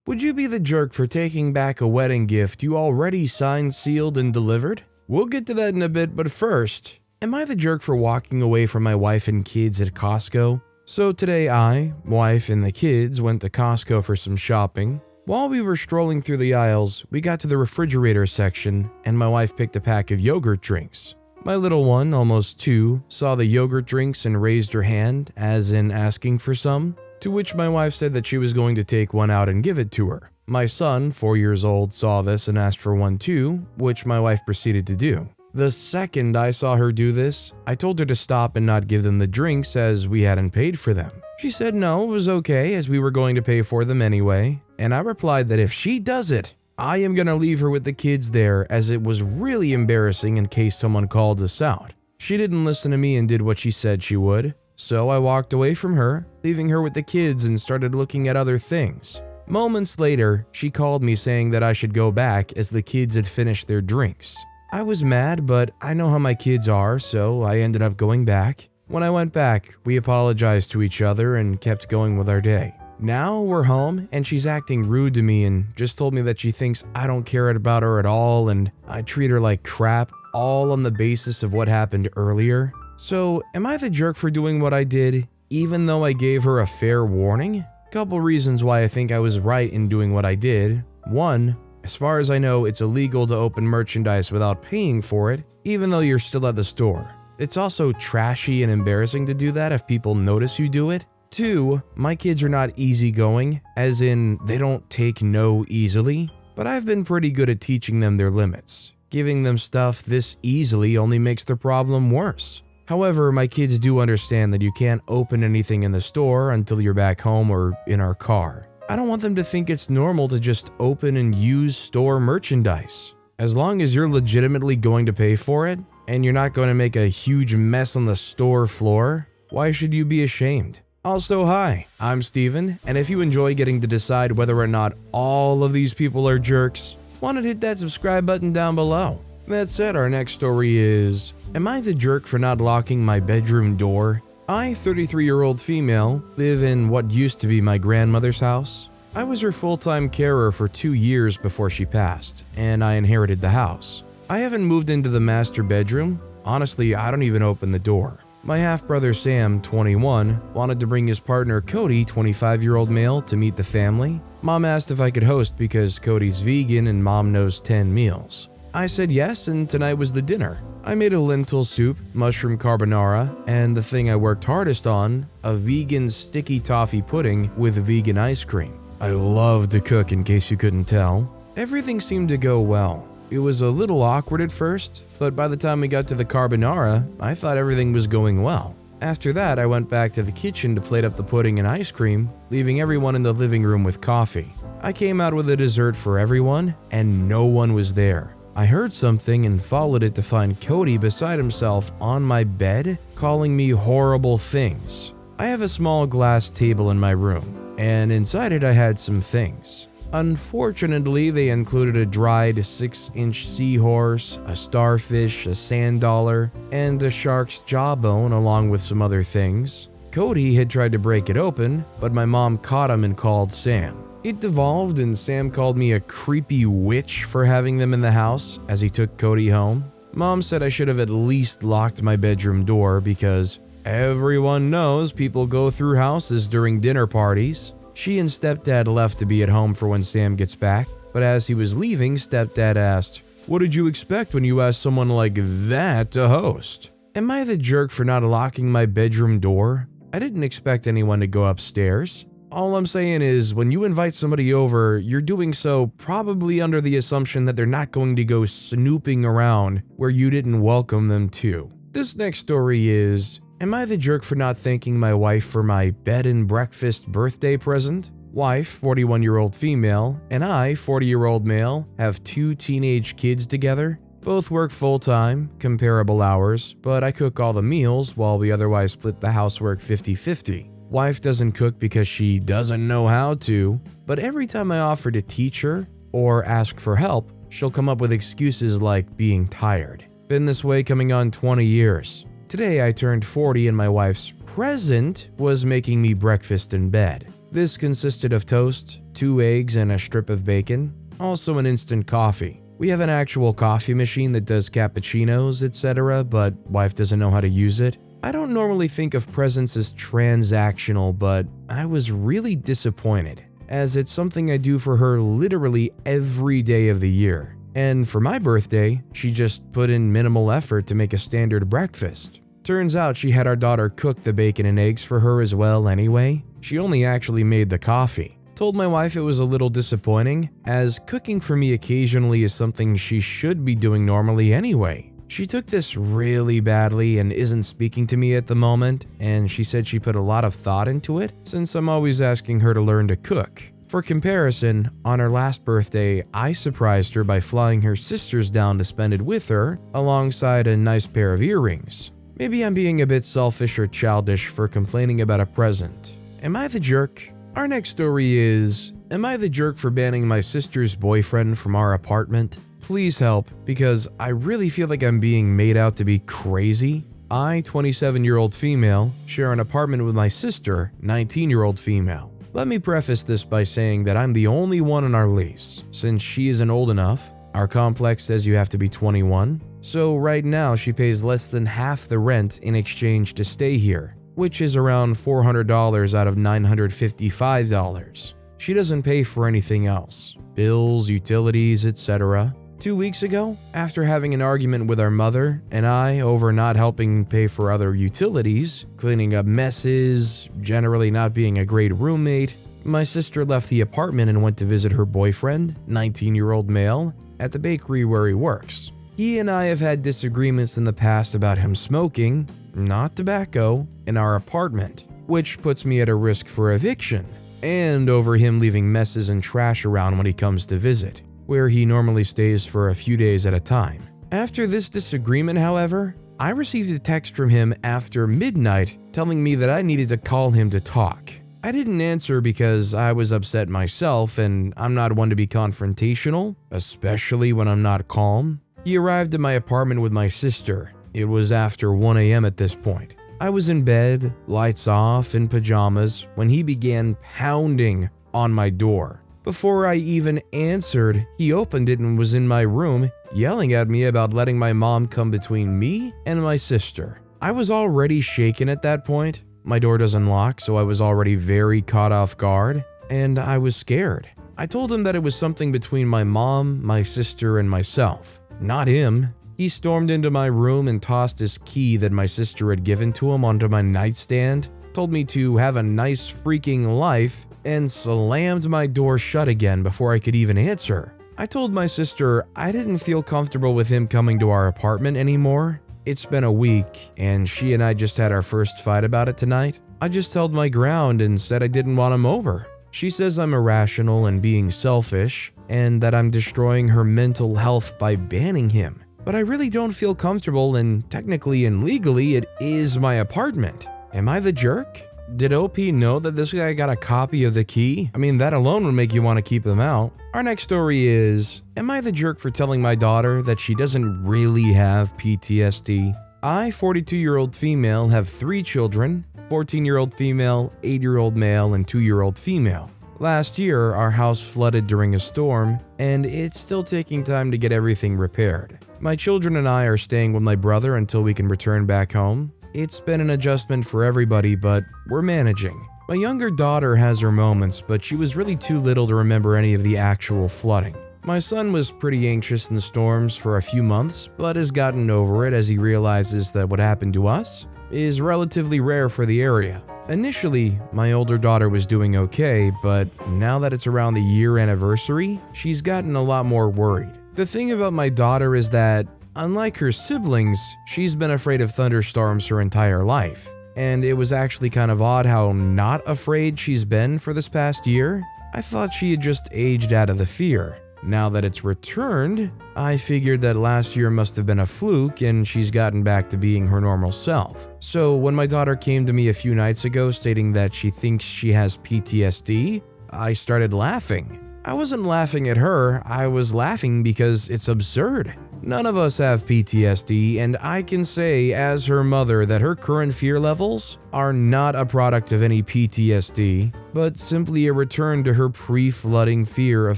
Would you be the jerk for taking back a wedding gift you already signed, sealed, and delivered? We'll get to that in a bit, but first, am I the jerk for walking away from my wife and kids at Costco? So today I, wife, and the kids went to Costco for some shopping. While we were strolling through the aisles, we got to the refrigerator section and my wife picked a pack of yogurt drinks. My little one, almost 2, saw the yogurt drinks and raised her hand, as in asking for some, to which my wife said that she was going to take one out and give it to her. My son, 4 years old, saw this and asked for one too, which my wife proceeded to do. The second I saw her do this, I told her to stop and not give them the drinks as we hadn't paid for them. She said no, it was okay as we were going to pay for them anyway, and I replied that if she does it, I am gonna leave her with the kids there as it was really embarrassing in case someone called us out. She didn't listen to me and did what she said she would, so I walked away from her, leaving her with the kids and started looking at other things. Moments later, she called me saying that I should go back as the kids had finished their drinks. I was mad, but I know how my kids are, so I ended up going back. When I went back, we apologized to each other and kept going with our day. Now we're home and she's acting rude to me and just told me that she thinks I don't care about her at all and I treat her like crap, all on the basis of what happened earlier. So am I the jerk for doing what I did, even though I gave her a fair warning? Couple reasons why I think I was right in doing what I did. 1, as far as I know, it's illegal to open merchandise without paying for it, even though you're still at the store. It's also trashy and embarrassing to do that if people notice you do it. 2, my kids are not easygoing, as in they don't take no easily, but I've been pretty good at teaching them their limits. Giving them stuff this easily only makes the problem worse. However, my kids do understand that you can't open anything in the store until you're back home or in our car. I don't want them to think it's normal to just open and use store merchandise. As long as you're legitimately going to pay for it, and you're not going to make a huge mess on the store floor, why should you be ashamed? Also, hi, I'm Steven, and if you enjoy getting to decide whether or not all of these people are jerks, why not hit that subscribe button down below? That said, our next story is, am I the jerk for not locking my bedroom door? I, 33-year-old female, live in what used to be my grandmother's house. I was her full-time carer for 2 years before she passed, and I inherited the house. I haven't moved into the master bedroom. Honestly, I don't even open the door. My half-brother Sam, 21, wanted to bring his partner Cody, 25-year-old male, to meet the family. Mom asked if I could host because Cody's vegan and Mom knows 10 meals. I said yes, and tonight was the dinner. I made a lentil soup, mushroom carbonara, and the thing I worked hardest on, a vegan sticky toffee pudding with vegan ice cream. I love to cook in case you couldn't tell. Everything seemed to go well. It was a little awkward at first, but by the time we got to the carbonara, I thought everything was going well. After that, I went back to the kitchen to plate up the pudding and ice cream, leaving everyone in the living room with coffee. I came out with a dessert for everyone, and no one was there. I heard something and followed it to find Cody beside himself on my bed, calling me horrible things. I have a small glass table in my room, and inside it I had some things. Unfortunately, they included a dried 6-inch seahorse, a starfish, a sand dollar, and a shark's jawbone along with some other things. Cody had tried to break it open, but my mom caught him and called Sam. It devolved and Sam called me a creepy witch for having them in the house as he took Cody home. Mom said I should have at least locked my bedroom door because everyone knows people go through houses during dinner parties. She and stepdad left to be at home for when Sam gets back, but as he was leaving, stepdad asked, "What did you expect when you asked someone like that to host?" Am I the jerk for not locking my bedroom door? I didn't expect anyone to go upstairs. All I'm saying is, when you invite somebody over, you're doing so probably under the assumption that they're not going to go snooping around where you didn't welcome them to. This next story is, am I the jerk for not thanking my wife for my bed and breakfast birthday present? Wife, 41-year-old female, and I, 40-year-old male, have 2 teenage kids together. Both work full-time, comparable hours, but I cook all the meals while we otherwise split the housework 50-50. Wife doesn't cook because she doesn't know how to, but every time I offer to teach her or ask for help, she'll come up with excuses like being tired. Been this way coming on 20 years. Today I turned 40 and my wife's present was making me breakfast in bed. This consisted of toast, 2 eggs, and a strip of bacon, also an instant coffee. We have an actual coffee machine that does cappuccinos, etc., but wife doesn't know how to use it. I don't normally think of presents as transactional, but I was really disappointed, as it's something I do for her literally every day of the year. And for my birthday, she just put in minimal effort to make a standard breakfast. Turns out she had our daughter cook the bacon and eggs for her as well anyway. She only actually made the coffee. Told my wife it was a little disappointing, as cooking for me occasionally is something she should be doing normally anyway. She took this really badly and isn't speaking to me at the moment, and she said she put a lot of thought into it since I'm always asking her to learn to cook. For comparison, on her last birthday, I surprised her by flying her sisters down to spend it with her, alongside a nice pair of earrings. Maybe I'm being a bit selfish or childish for complaining about a present. Am I the jerk? Our next story is, am I the jerk for banning my sister's boyfriend from our apartment? Please help, because I really feel like I'm being made out to be crazy. I, 27-year-old female, share an apartment with my sister, 19-year-old female. Let me preface this by saying that I'm the only one on our lease, since she isn't old enough. Our complex says you have to be 21, so right now she pays less than half the rent in exchange to stay here, which is around $400 out of $955. She doesn't pay for anything else, bills, utilities, etc. 2 weeks ago, after having an argument with our mother and I over not helping pay for other utilities, cleaning up messes, generally not being a great roommate, my sister left the apartment and went to visit her boyfriend, 19-year-old male, at the bakery where he works. He and I have had disagreements in the past about him smoking, not tobacco, in our apartment, which puts me at a risk for eviction, and over him leaving messes and trash around when he comes to visit, where he normally stays for a few days at a time. After this disagreement, however, I received a text from him after midnight telling me that I needed to call him to talk. I didn't answer because I was upset myself, and I'm not one to be confrontational, especially when I'm not calm. He arrived at my apartment with my sister. It was after 1 a.m. at this point. I was in bed, lights off, in pajamas, when he began pounding on my door. Before I even answered, he opened it and was in my room, yelling at me about letting my mom come between me and my sister. I was already shaken at that point. My door doesn't lock, so I was already very caught off guard, and I was scared. I told him that it was something between my mom, my sister, and myself, not him. He stormed into my room and tossed his key that my sister had given to him onto my nightstand, told me to have a nice freaking life, and slammed my door shut again before I could even answer. I told my sister I didn't feel comfortable with him coming to our apartment anymore. It's been a week, and she and I just had our first fight about it tonight. I just held my ground and said I didn't want him over. She says I'm irrational and being selfish, and that I'm destroying her mental health by banning him. But I really don't feel comfortable, and technically and legally it is my apartment. Am I the jerk? Did OP know that this guy got a copy of the key? I mean, that alone would make you want to keep them out. Our next story is, am I the jerk for telling my daughter that she doesn't really have PTSD? I, 42-year-old female, have 3 children, 14-year-old female, 8-year-old male, and 2-year-old female. Last year, our house flooded during a storm, and it's still taking time to get everything repaired. My children and I are staying with my brother until we can return back home. It's been an adjustment for everybody, but we're managing. My younger daughter has her moments, but she was really too little to remember any of the actual flooding. My son was pretty anxious in the storms for a few months, but has gotten over it as he realizes that what happened to us is relatively rare for the area. Initially, my older daughter was doing okay, but now that it's around the year anniversary, she's gotten a lot more worried. The thing about my daughter is that, unlike her siblings, she's been afraid of thunderstorms her entire life. And it was actually kind of odd how not afraid she's been for this past year. I thought she had just aged out of the fear. Now that it's returned, I figured that last year must have been a fluke and she's gotten back to being her normal self. So when my daughter came to me a few nights ago stating that she thinks she has PTSD, I started laughing. I wasn't laughing at her, I was laughing because it's absurd. None of us have PTSD, and I can say as her mother that her current fear levels are not a product of any PTSD, but simply a return to her pre-flooding fear of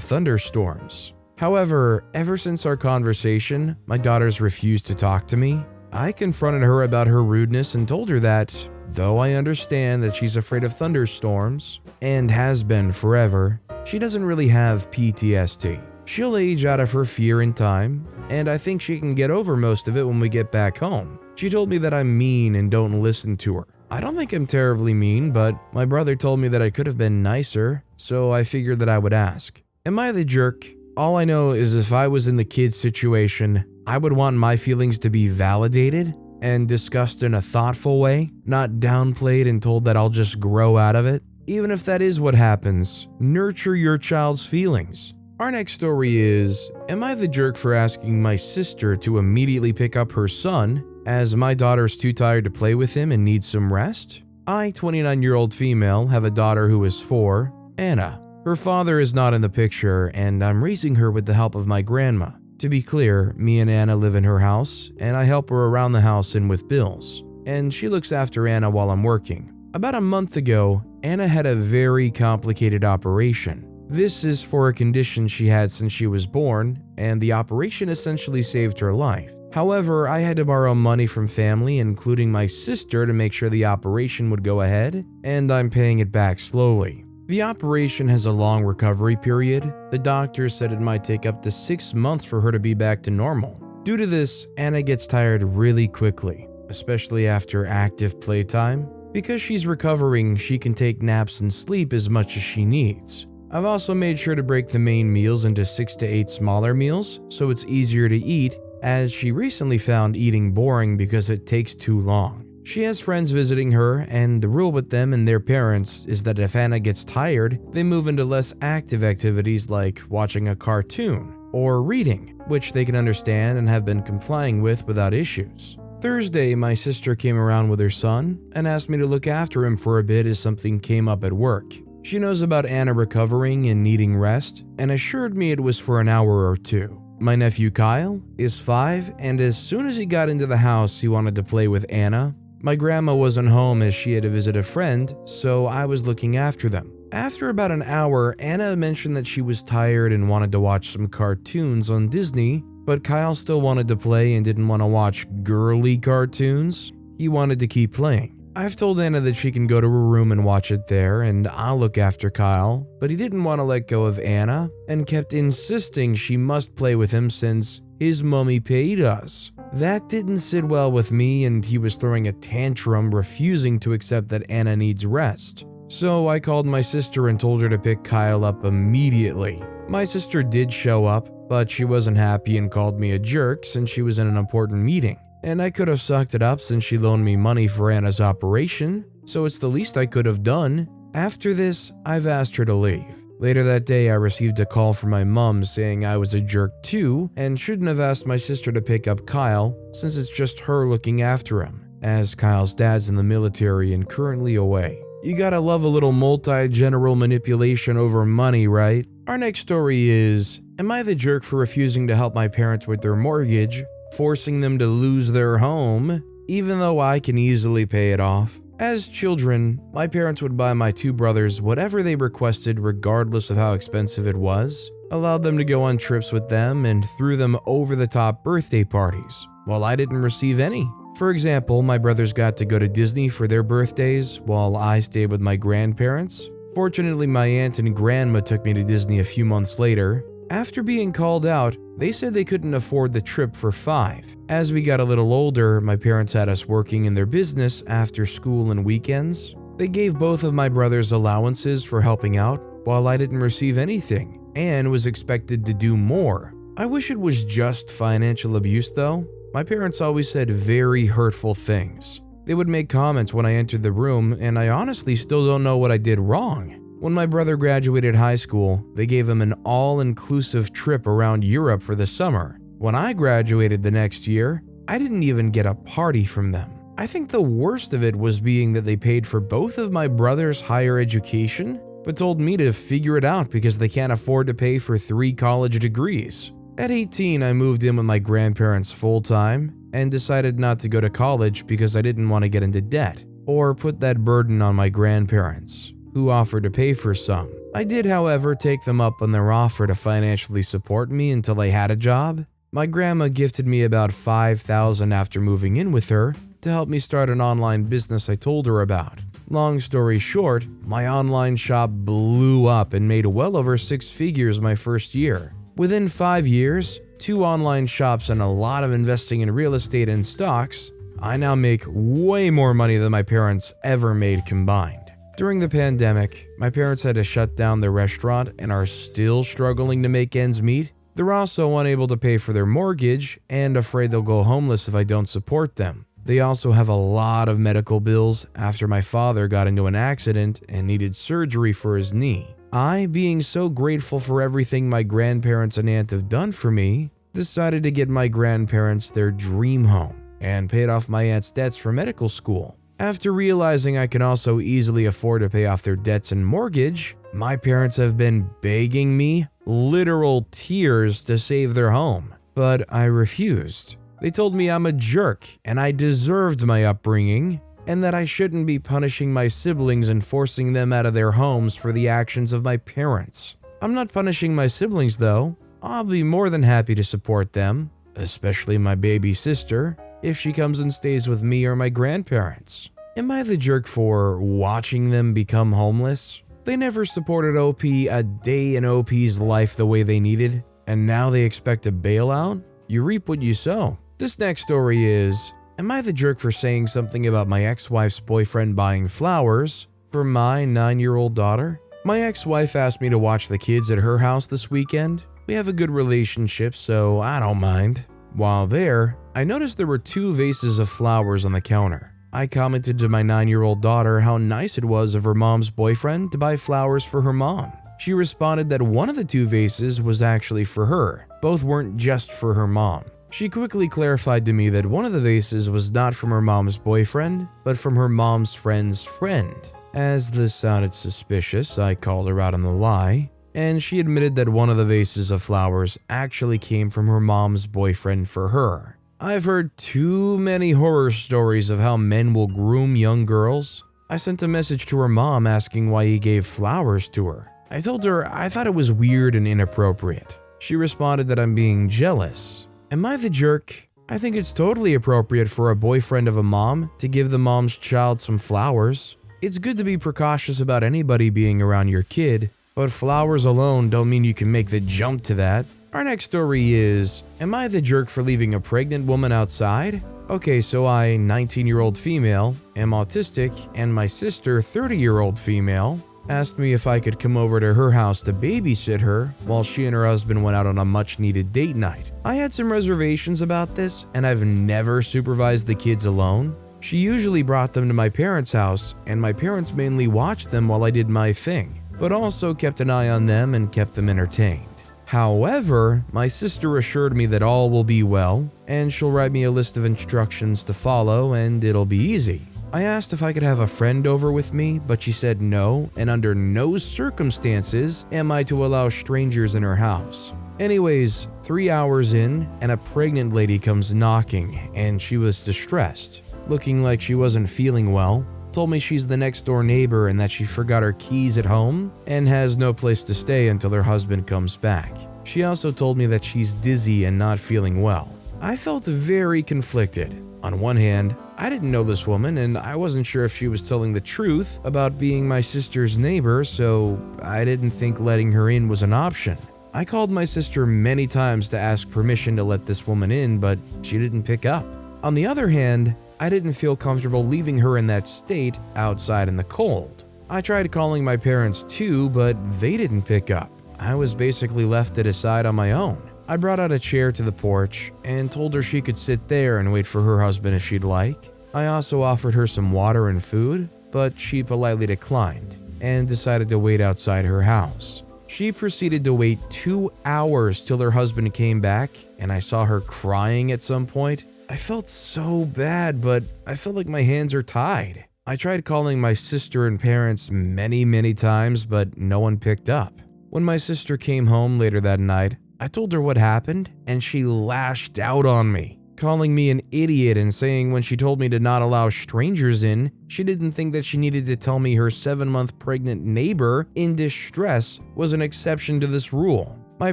thunderstorms. However, ever since our conversation, my daughters refused to talk to me. I confronted her about her rudeness and told her that, though I understand that she's afraid of thunderstorms, and has been forever, she doesn't really have PTSD. She'll age out of her fear in time, and I think she can get over most of it when we get back home. She told me that I'm mean and don't listen to her. I don't think I'm terribly mean, but my brother told me that I could have been nicer, so I figured that I would ask. Am I the jerk? All I know is if I was in the kid's situation, I would want my feelings to be validated and discussed in a thoughtful way, not downplayed and told that I'll just grow out of it. Even if that is what happens, nurture your child's feelings. Our next story is, am I the jerk for asking my sister to immediately pick up her son as my daughter's too tired to play with him and needs some rest? I, 29-year-old female, have a daughter who is 4, Anna. Her father is not in the picture, and I'm raising her with the help of my grandma. To be clear, me and Anna live in her house, and I help her around the house and with bills, and she looks after Anna while I'm working. About a month ago, Anna had a very complicated operation. This is for a condition she had since she was born, and the operation essentially saved her life. However, I had to borrow money from family, including my sister, to make sure the operation would go ahead, and I'm paying it back slowly. The operation has a long recovery period. The doctor said it might take up to 6 months for her to be back to normal. Due to this, Anna gets tired really quickly, especially after active playtime. Because she's recovering, she can take naps and sleep as much as she needs. I've also made sure to break the main meals into 6 to 8 smaller meals so it's easier to eat, as she recently found eating boring because it takes too long. She has friends visiting her, and the rule with them and their parents is that if Anna gets tired, they move into less active activities like watching a cartoon or reading, which they can understand and have been complying with without issues. Thursday, my sister came around with her son and asked me to look after him for a bit as something came up at work. She knows about Anna recovering and needing rest, and assured me it was for an hour or two. My nephew Kyle is 5, and as soon as he got into the house, he wanted to play with Anna. My grandma wasn't home as she had to visit a friend, so I was looking after them. After about an hour, Anna mentioned that she was tired and wanted to watch some cartoons on Disney, but Kyle still wanted to play and didn't want to watch girly cartoons. He wanted to keep playing. I've told Anna that she can go to her room and watch it there, and I'll look after Kyle, but he didn't want to let go of Anna and kept insisting she must play with him since his mommy paid us. That didn't sit well with me, and he was throwing a tantrum, refusing to accept that Anna needs rest. So I called my sister and told her to pick Kyle up immediately. My sister did show up, but she wasn't happy and called me a jerk since she was in an important meeting. And I could have sucked it up since she loaned me money for Anna's operation, so it's the least I could have done. After this, I've asked her to leave. Later that day, I received a call from my mom saying I was a jerk too and shouldn't have asked my sister to pick up Kyle since it's just her looking after him, as Kyle's dad's in the military and currently away. You gotta love a little multi-general manipulation over money, right? Our next story is, am I the jerk for refusing to help my parents with their mortgage, forcing them to lose their home, even though I can easily pay it off? As children, my parents would buy my 2 brothers whatever they requested regardless of how expensive it was, allowed them to go on trips with them, and threw them over-the-top birthday parties, while I didn't receive any. For example, my brothers got to go to Disney for their birthdays, while I stayed with my grandparents. Fortunately, my aunt and grandma took me to Disney a few months later. After being called out, they said they couldn't afford the trip for 5. As we got a little older, my parents had us working in their business after school and weekends. They gave both of my brothers allowances for helping out, while I didn't receive anything, and was expected to do more. I wish it was just financial abuse though. My parents always said very hurtful things. They would make comments when I entered the room, and I honestly still don't know what I did wrong. When my brother graduated high school, they gave him an all-inclusive trip around Europe for the summer. When I graduated the next year, I didn't even get a party from them. I think the worst of it was being that they paid for both of my brothers' higher education, but told me to figure it out because they can't afford to pay for 3 college degrees. At 18, I moved in with my grandparents full-time and decided not to go to college because I didn't want to get into debt or put that burden on my grandparents, who offered to pay for some. I did, however, take them up on their offer to financially support me until I had a job. My grandma gifted me about $5,000 after moving in with her to help me start an online business I told her about. Long story short, my online shop blew up and made well over 6 figures my first year. Within 5 years, 2 online shops and a lot of investing in real estate and stocks, I now make way more money than my parents ever made combined. During the pandemic, my parents had to shut down their restaurant and are still struggling to make ends meet. They're also unable to pay for their mortgage and afraid they'll go homeless if I don't support them. They also have a lot of medical bills after my father got into an accident and needed surgery for his knee. I, being so grateful for everything my grandparents and aunt have done for me, decided to get my grandparents their dream home and paid off my aunt's debts for medical school. After realizing I can also easily afford to pay off their debts and mortgage, my parents have been begging me, literal tears, to save their home, but I refused. They told me I'm a jerk and I deserved my upbringing, and that I shouldn't be punishing my siblings and forcing them out of their homes for the actions of my parents. I'm not punishing my siblings though. I'll be more than happy to support them, especially my baby sister, if she comes and stays with me or my grandparents. Am I the jerk for watching them become homeless? They never supported OP a day in OP's life the way they needed, and now they expect a bailout? You reap what you sow. This next story is, am I the jerk for saying something about my ex-wife's boyfriend buying flowers for my 9-year-old daughter? My ex-wife asked me to watch the kids at her house this weekend. We have a good relationship, so I don't mind. While there, I noticed there were 2 vases of flowers on the counter. I commented to my 9-year-old daughter how nice it was of her mom's boyfriend to buy flowers for her mom. She responded that one of the 2 vases was actually for her. Both weren't just for her mom. She quickly clarified to me that one of the vases was not from her mom's boyfriend, but from her mom's friend's friend. As this sounded suspicious, I called her out on the lie, and she admitted that one of the vases of flowers actually came from her mom's boyfriend for her. I've heard too many horror stories of how men will groom young girls. I sent a message to her mom asking why he gave flowers to her. I told her I thought it was weird and inappropriate. She responded that I'm being jealous. Am I the jerk? I think it's totally appropriate for a boyfriend of a mom to give the mom's child some flowers. It's good to be precautious about anybody being around your kid, but flowers alone don't mean you can make the jump to that. Our next story is, am I the jerk for leaving a pregnant woman outside? Okay, so I, 19-year-old female, am autistic, and my sister, 30-year-old female, asked me if I could come over to her house to babysit her while she and her husband went out on a much-needed date night. I had some reservations about this, and I've never supervised the kids alone. She usually brought them to my parents' house, and my parents mainly watched them while I did my thing, but also kept an eye on them and kept them entertained. However, my sister assured me that all will be well, and she'll write me a list of instructions to follow, and it'll be easy. I asked if I could have a friend over with me, but she said no, and under no circumstances am I to allow strangers in her house. Anyways, 3 hours in, and a pregnant lady comes knocking, and she was distressed, looking like she wasn't feeling well. Told me she's the next door neighbor and that she forgot her keys at home and has no place to stay until her husband comes back. She also told me that she's dizzy and not feeling well. I felt very conflicted. On one hand, I didn't know this woman and I wasn't sure if she was telling the truth about being my sister's neighbor, so I didn't think letting her in was an option. I called my sister many times to ask permission to let this woman in, but she didn't pick up. On the other hand, I didn't feel comfortable leaving her in that state outside in the cold. I tried calling my parents too, but they didn't pick up. I was basically left to decide on my own. I brought out a chair to the porch and told her she could sit there and wait for her husband if she'd like. I also offered her some water and food, but she politely declined and decided to wait outside her house. She proceeded to wait 2 hours till her husband came back, and I saw her crying at some point. I felt so bad, but I felt like my hands are tied. I tried calling my sister and parents many times, but no one picked up. When my sister came home later that night, I told her what happened, and she lashed out on me, calling me an idiot and saying when she told me to not allow strangers in, she didn't think that she needed to tell me her 7-month pregnant neighbor in distress was an exception to this rule. My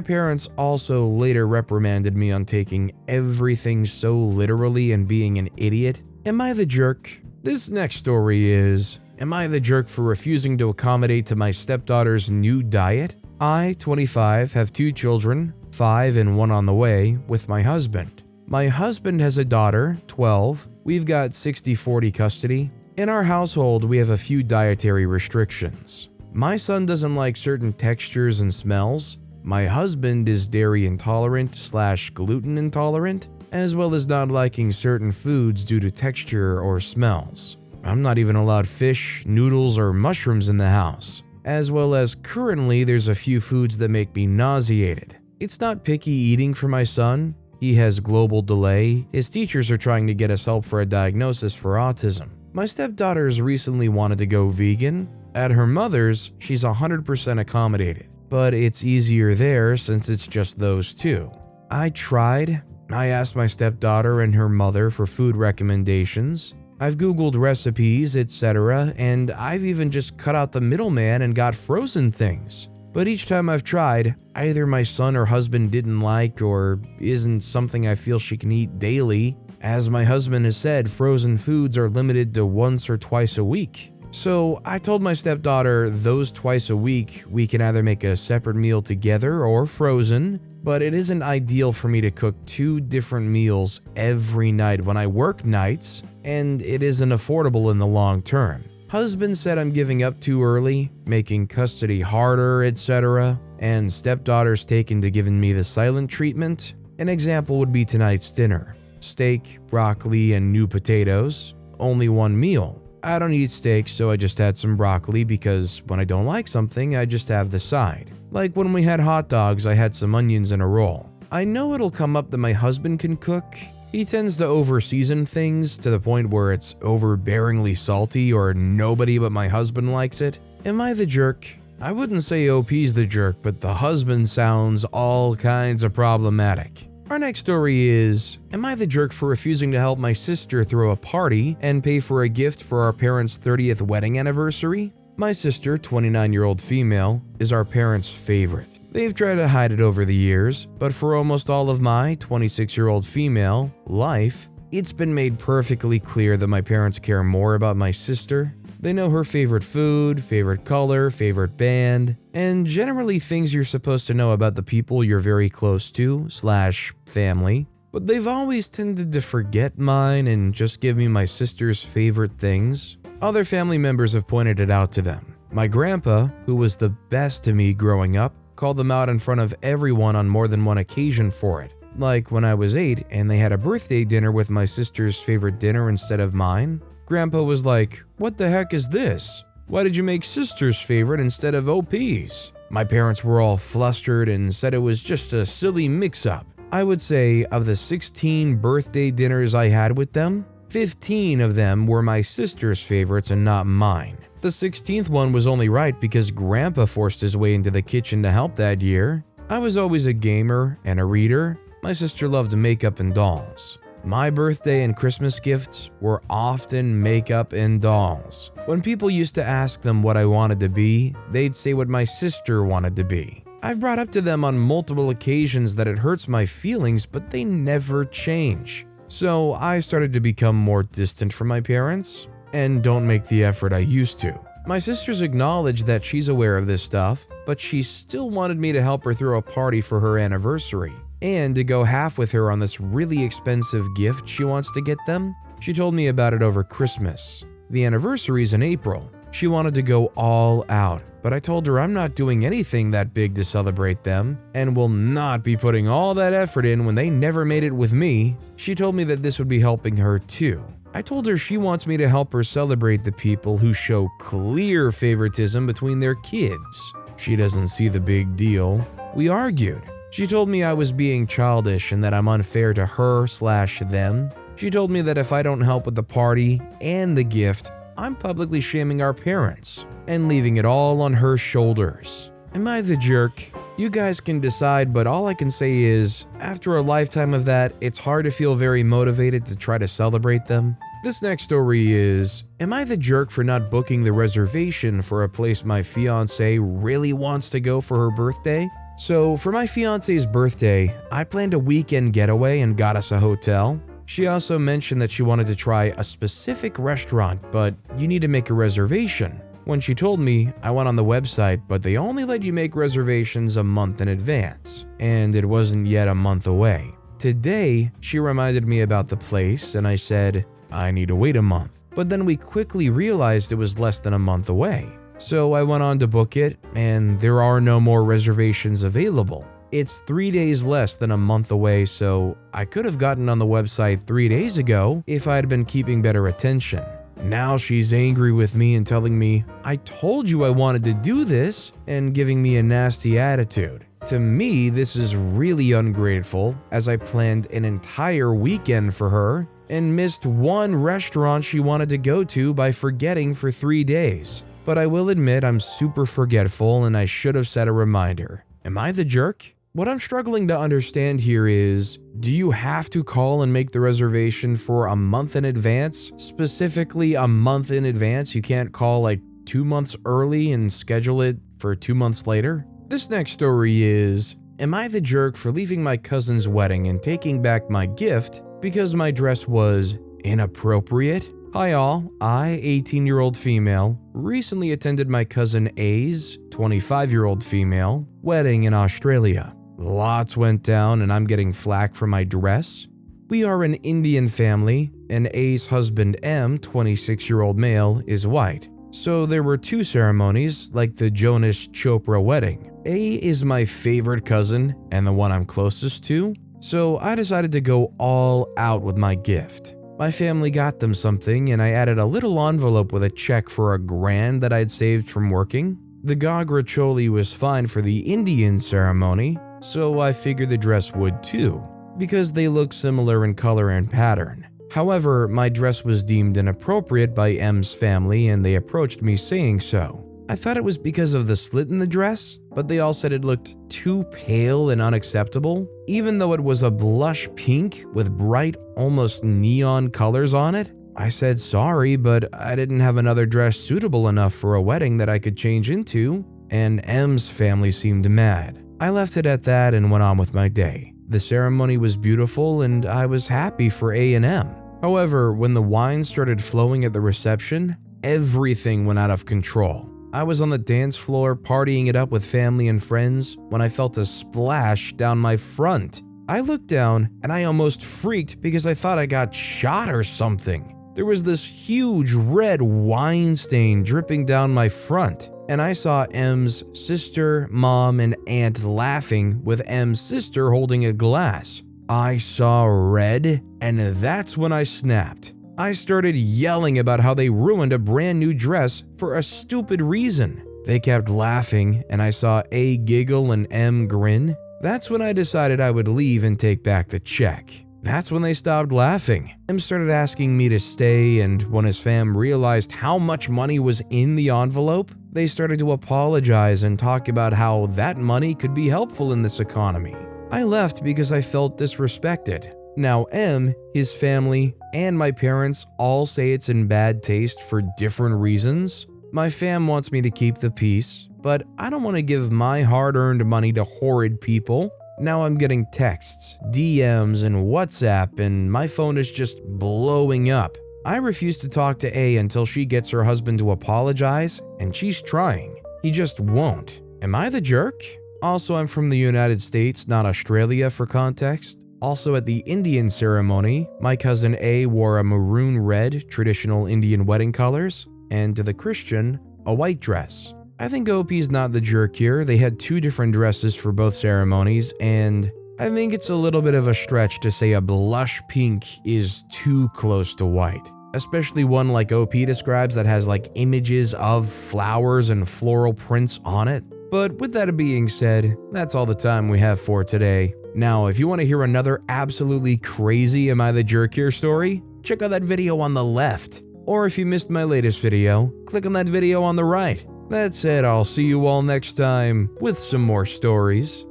parents also later reprimanded me on taking everything so literally and being an idiot. Am I the jerk? This next story is, am I the jerk for refusing to accommodate to my stepdaughter's new diet? I, 25, have 2 children, 5 and 1 on the way, with my husband. My husband has a daughter, 12. We've got 60-40 custody. In our household, we have a few dietary restrictions. My son doesn't like certain textures and smells. My husband is dairy intolerant/gluten intolerant, as well as not liking certain foods due to texture or smells. I'm not even allowed fish, noodles, or mushrooms in the house. As well as currently there's a few foods that make me nauseated. It's not picky eating for my son. He has global delay. His teachers are trying to get us help for a diagnosis for autism. My stepdaughters recently wanted to go vegan. At her mother's, she's 100% accommodated, but it's easier there since it's just those 2. I tried. I asked my stepdaughter and her mother for food recommendations. I've Googled recipes, etc., and I've even just cut out the middleman and got frozen things. But each time I've tried, either my son or husband didn't like or isn't something I feel she can eat daily. As my husband has said, frozen foods are limited to once or twice a week. So I told my stepdaughter those twice a week we can either make a separate meal together or frozen, but it isn't ideal for me to cook 2 different meals every night when I work nights, and it isn't affordable in the long term. Husband said I'm giving up too early, making custody harder, etc., and stepdaughter's taken to giving me the silent treatment. An example would be tonight's dinner: steak, broccoli, and new potatoes. Only 1 meal. I don't eat steak, so I just had some broccoli because when I don't like something, I just have the side. Like when we had hot dogs, I had some onions in a roll. I know it'll come up that my husband can cook. He tends to over-season things to the point where it's overbearingly salty or nobody but my husband likes it. Am I the jerk? I wouldn't say OP's the jerk, but the husband sounds all kinds of problematic. Our next story is, am I the jerk for refusing to help my sister throw a party and pay for a gift for our parents' 30th wedding anniversary? My sister, 29-year-old female, is our parents' favorite. They've tried to hide it over the years, but for almost all of my 26-year-old female life, it's been made perfectly clear that my parents care more about my sister. They know her favorite food, favorite color, favorite band, and generally things you're supposed to know about the people you're very close to/family. But they've always tended to forget mine and just give me my sister's favorite things. Other family members have pointed it out to them. My grandpa, who was the best to me growing up, called them out in front of everyone on more than one occasion for it. Like when I was 8 and they had a birthday dinner with my sister's favorite dinner instead of mine. Grandpa was like, "What the heck is this? Why did you make sister's favorite instead of OP's?" My parents were all flustered and said it was just a silly mix-up. I would say of the 16 birthday dinners I had with them, 15 of them were my sister's favorites and not mine. The 16th one was only right because Grandpa forced his way into the kitchen to help that year. I was always a gamer and a reader. My sister loved makeup and dolls. My birthday and Christmas gifts were often makeup and dolls. When people used to ask them what I wanted to be, they'd say what my sister wanted to be. I've brought up to them on multiple occasions that it hurts my feelings, but they never change. So I started to become more distant from my parents and don't make the effort I used to. My sister's acknowledged that she's aware of this stuff, but she still wanted me to help her throw a party for her anniversary and to go half with her on this really expensive gift she wants to get them. She told me about it over Christmas. The anniversary's in April. She wanted to go all out, but I told her I'm not doing anything that big to celebrate them and will not be putting all that effort in when they never made it with me. She told me that this would be helping her too. I told her she wants me to help her celebrate the people who show clear favoritism between their kids. She doesn't see the big deal. We argued. She told me I was being childish and that I'm unfair to her/them. She told me that if I don't help with the party and the gift, I'm publicly shaming our parents and leaving it all on her shoulders. Am I the jerk? You guys can decide, but all I can say is, after a lifetime of that, it's hard to feel very motivated to try to celebrate them. This next story is, am I the jerk for not booking the reservation for a place my fiancé really wants to go for her birthday? So for my fiancé's birthday, I planned a weekend getaway and got us a hotel. She also mentioned that she wanted to try a specific restaurant, but you need to make a reservation. When she told me, I went on the website, but they only let you make reservations a month in advance, and it wasn't yet a month away. Today, she reminded me about the place, and I said, I need to wait a month. But then we quickly realized it was less than a month away. So I went on to book it, and there are no more reservations available. It's 3 days less than a month away, so I could have gotten on the website 3 days ago if I had been keeping better attention. Now she's angry with me and telling me, I told you I wanted to do this, and giving me a nasty attitude. To me, this is really ungrateful, as I planned an entire weekend for her and missed one restaurant she wanted to go to by forgetting for 3 days. But I will admit I'm super forgetful and I should have set a reminder. Am I the jerk? What I'm struggling to understand here is, do you have to call and make the reservation for a month in advance? Specifically a month in advance? You can't call like 2 months early and schedule it for 2 months later? This next story is, am I the jerk for leaving my cousin's wedding and taking back my gift because my dress was inappropriate? Hi all, I, 18-year-old female, recently attended my cousin A's, 25-year-old female, wedding in Australia. Lots went down and I'm getting flack for my dress. We are an Indian family, and A's husband M, 26-year-old male, is white. So there were 2 ceremonies, like the Jonas Chopra wedding. A is my favorite cousin and the one I'm closest to, so I decided to go all out with my gift. My family got them something, and I added a little envelope with a check for $1,000 that I'd saved from working. The Gagra Choli was fine for the Indian ceremony, so I figured the dress would too, because they look similar in color and pattern. However, my dress was deemed inappropriate by M's family, and they approached me saying so. I thought it was because of the slit in the dress, but they all said it looked too pale and unacceptable, even though it was a blush pink with bright, almost neon colors on it. I said sorry, but I didn't have another dress suitable enough for a wedding that I could change into, and M's family seemed mad. I left it at that and went on with my day. The ceremony was beautiful and I was happy for A and M. However, when the wine started flowing at the reception, everything went out of control. I was on the dance floor partying it up with family and friends when I felt a splash down my front. I looked down and I almost freaked because I thought I got shot or something. There was this huge red wine stain dripping down my front, and I saw M's sister, mom, and aunt laughing with M's sister holding a glass. I saw red, and that's when I snapped. I started yelling about how they ruined a brand new dress for a stupid reason. They kept laughing, and I saw A giggle and M grin. That's when I decided I would leave and take back the check. That's when they stopped laughing. M started asking me to stay, and when his fam realized how much money was in the envelope, they started to apologize and talk about how that money could be helpful in this economy. I left because I felt disrespected. Now M, his family, and my parents all say it's in bad taste for different reasons. My fam wants me to keep the peace, but I don't want to give my hard-earned money to horrid people. Now I'm getting texts, DMs, and WhatsApp, and my phone is just blowing up. I refuse to talk to A until she gets her husband to apologize, and she's trying. He just won't. Am I the jerk? Also, I'm from the United States, not Australia for context. Also at the Indian ceremony, my cousin A wore a maroon red traditional Indian wedding colors, and to the Christian, a white dress. I think OP's not the jerk here. They had 2 different dresses for both ceremonies, and I think it's a little bit of a stretch to say a blush pink is too close to white. Especially one like OP describes that has like images of flowers and floral prints on it. But with that being said, that's all the time we have for today. Now, if you want to hear another absolutely crazy Am I the Jerk Here story, check out that video on the left. Or if you missed my latest video, click on that video on the right. That said, I'll see you all next time with some more stories.